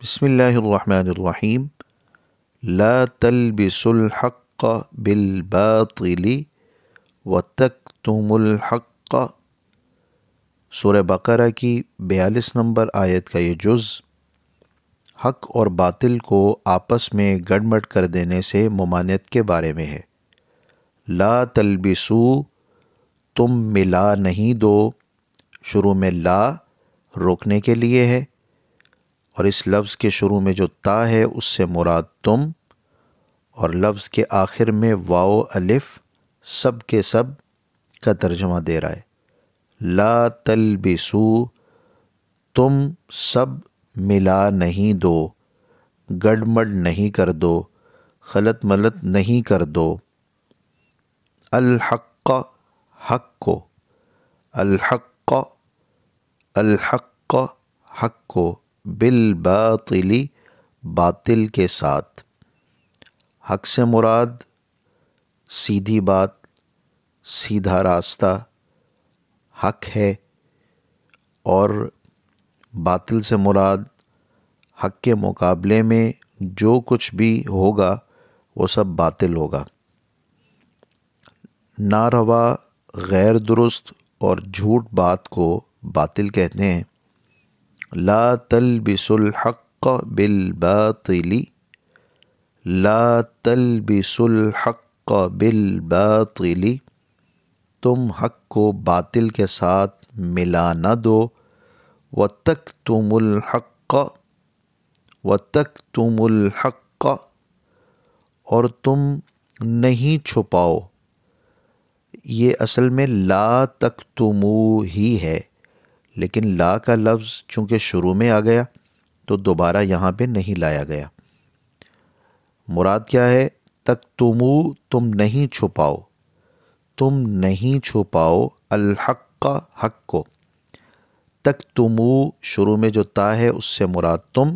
بسم اللہ الرحمن الرحیم۔ لا تلبسوا الحق بالباطل وتکتموا الحق۔ سورہ بقرہ کی 42 نمبر آیت کا یہ جز حق اور باطل کو آپس میں گڑبڑ کر دینے سے ممانعت کے بارے میں ہے۔ لا تلبسوا، تم ملا نہیں دو، شروع میں لا روکنے کے لیے ہے، اور اس لفظ کے شروع میں جو تا ہے اس سے مراد تم، اور لفظ کے آخر میں واو الف سب کے سب کا ترجمہ دے رہا ہے۔ لا تلبسوا، تم سب ملا نہیں دو، گڑبڑ نہیں کر دو، خلط ملط نہیں کر دو، الحق، حق کو، الحق، الحق، حق کو، بالباطل، باطل کے ساتھ۔ حق سے مراد سیدھی بات، سیدھا راستہ حق ہے، اور باطل سے مراد حق کے مقابلے میں جو کچھ بھی ہوگا وہ سب باطل ہوگا۔ ناروا، غیر درست اور جھوٹ بات کو باطل کہتے ہیں۔ لا تلبسوا الحق بالباطل، لا تلبسوا الحق بالباطل، تم حق کو باطل کے ساتھ ملا نہ دو، وتکتموا الحق، وتکتموا الحق، اور تم نہیں چھپاؤ۔ یہ اصل میں لا تکتموا ہی ہے، لیکن لا کا لفظ چونکہ شروع میں آ گیا تو دوبارہ یہاں پہ نہیں لایا گیا۔ مراد کیا ہے؟ تکتموا، تم نہیں چھپاؤ، تم نہیں چھپاؤ، الحق، حق کو۔ تکتموا شروع میں جو تا ہے اس سے مراد تم،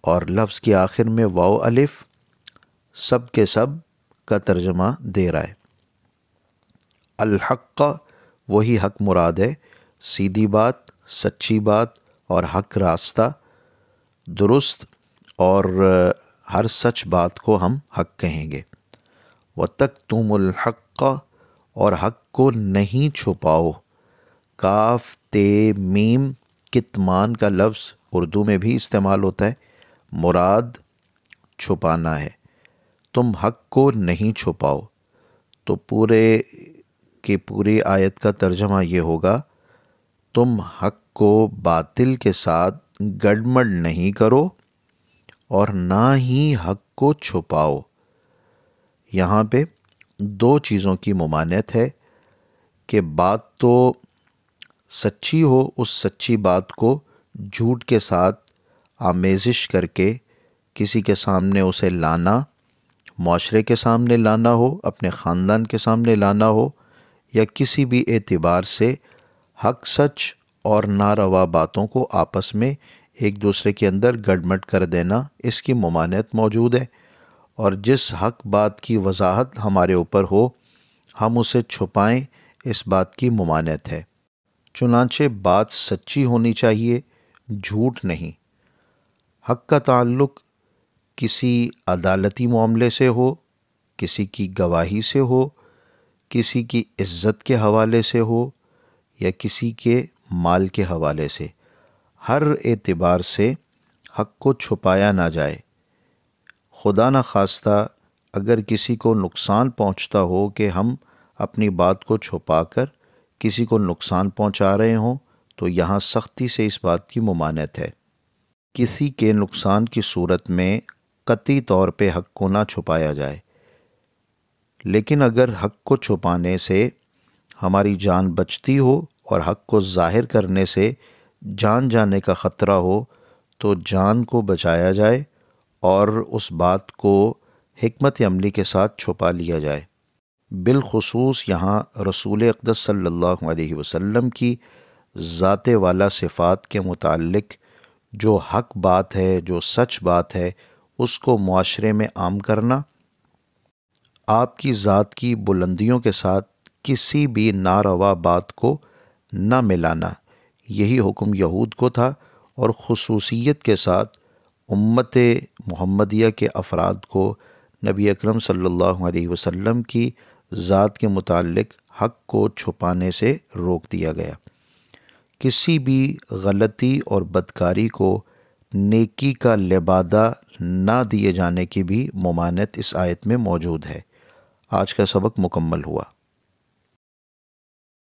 اور لفظ کے آخر میں واو الف سب کے سب کا ترجمہ دے رہا ہے۔ الحق، وہی حق مراد ہے، سیدھی بات، سچی بات اور حق راستہ، درست اور ہر سچ بات کو ہم حق کہیں گے۔ وَتَكْتُمُ الْحَقَّ، اور حق کو نہیں چھپاؤ۔ کاف تے میم کتمان کا لفظ اردو میں بھی استعمال ہوتا ہے، مراد چھپانا ہے۔ تم حق کو نہیں چھپاؤ، تو پورے کی پوری آیت کا ترجمہ یہ ہوگا، تم حق کو باطل کے ساتھ گڑبڑ نہیں کرو اور نہ ہی حق کو چھپاؤ۔ یہاں پہ دو چیزوں کی ممانعت ہے کہ بات تو سچی ہو، اس سچی بات کو جھوٹ کے ساتھ آمیزش کر کے کسی کے سامنے اسے لانا، معاشرے کے سامنے لانا ہو، اپنے خاندان کے سامنے لانا ہو، یا کسی بھی اعتبار سے حق سچ اور ناروا باتوں کو آپس میں ایک دوسرے کے اندر گڑبڑ کر دینا، اس کی ممانعت موجود ہے۔ اور جس حق بات کی وضاحت ہمارے اوپر ہو ہم اسے چھپائیں، اس بات کی ممانعت ہے۔ چنانچہ بات سچی ہونی چاہیے، جھوٹ نہیں۔ حق کا تعلق کسی عدالتی معاملے سے ہو، کسی کی گواہی سے ہو، کسی کی عزت کے حوالے سے ہو، یا کسی کے مال کے حوالے سے، ہر اعتبار سے حق کو چھپایا نہ جائے۔ خدا نخواستہ اگر کسی کو نقصان پہنچتا ہو کہ ہم اپنی بات کو چھپا کر کسی کو نقصان پہنچا رہے ہوں، تو یہاں سختی سے اس بات کی ممانعت ہے۔ کسی کے نقصان کی صورت میں قطعی طور پہ حق کو نہ چھپایا جائے، لیکن اگر حق کو چھپانے سے ہماری جان بچتی ہو اور حق کو ظاہر کرنے سے جان جانے کا خطرہ ہو تو جان کو بچایا جائے اور اس بات کو حکمت عملی کے ساتھ چھپا لیا جائے۔ بالخصوص یہاں رسول اقدس صلی اللہ علیہ وسلم کی ذات والا صفات کے متعلق جو حق بات ہے، جو سچ بات ہے، اس کو معاشرے میں عام کرنا، آپ کی ذات کی بلندیوں کے ساتھ کسی بھی ناروا بات کو نہ ملانا، یہی حکم یہود کو تھا، اور خصوصیت کے ساتھ امت محمدیہ کے افراد کو نبی اکرم صلی اللہ علیہ وسلم کی ذات کے متعلق حق کو چھپانے سے روک دیا گیا۔ کسی بھی غلطی اور بدکاری کو نیکی کا لبادہ نہ دیے جانے کی بھی ممانعت اس آیت میں موجود ہے۔ آج کا سبق مکمل ہوا۔